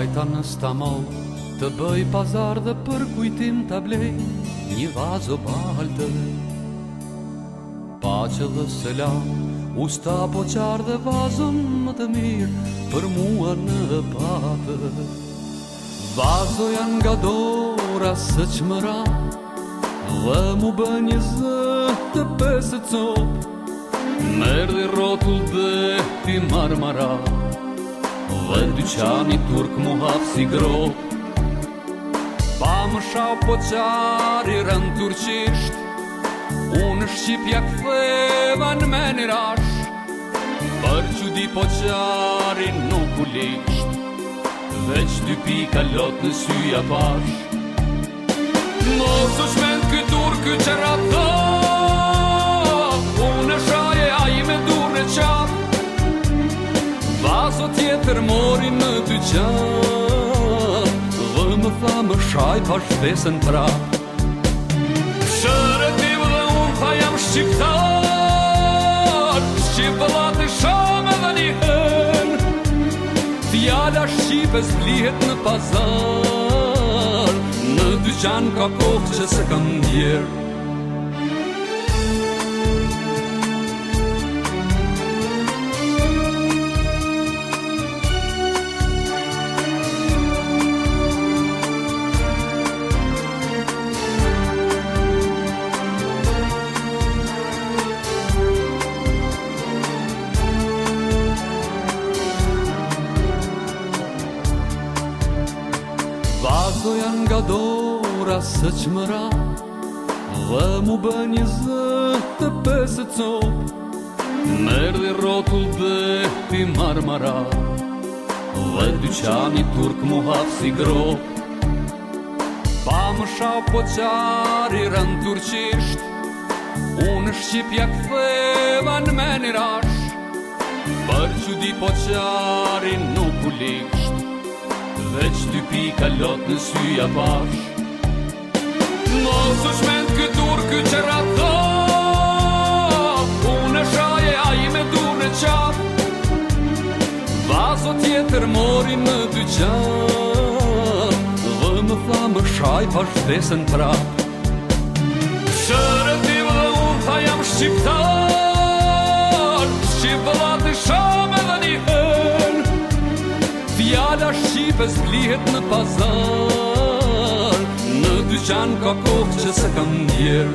Vajta në stamol të bëj pazar dhe për kujtim t'a blej një vazo balte. Pace dhe selam, usta po qarë dhe vazon më të mirë për mua në patë. Vazo janë nga dora së qmëra dhe mu bë një zë të pesë copë. Merdi rotull dhe ti marmara dhe dyqani turk mu hap si grop. Pa më shau po qari rën turqisht, unë Shqipja ktheva në menirash. Për qudi po qari nuk u lisht, veç 2 pika lot në syja pash. Mos u shmend ky turk ky qerato, unë shaje ai me dur në qap. Vazo tjetër mori në dyqan dhe më tha më shaj pa shtesën prap. Shëretiv dhe unë tha jam shqiptar, shqipëllat e sham edhe një hën. Fjala Shqipes blihet në pazar, në dyqan ka kohë që se kam ndjerë. Vazo janë nga dora së qmëra dhe mu bë një zë të pesë copë. Merdi rotull dhe ti marmara dhe dyqani turk mu hap si grop. Pa më shau po qari rën turqisht, unë Shqipja ktheva në menirash. Për qudi po qari nuk u lisht, veç 2 pika lot në syja pash. Mos u shmend ky turk ky qerato, unë shaje ai me dur në qap. Vazo tjetër mori në dyqan dhe më tha më shaj pa shtesën prap. Shëretiv dhe unë tha jam shqiptar, shqipëllat e sham edhe një hën. Fjala Shqipes blihet në pazar, në dyqan ka kohë që se kam ndjerë.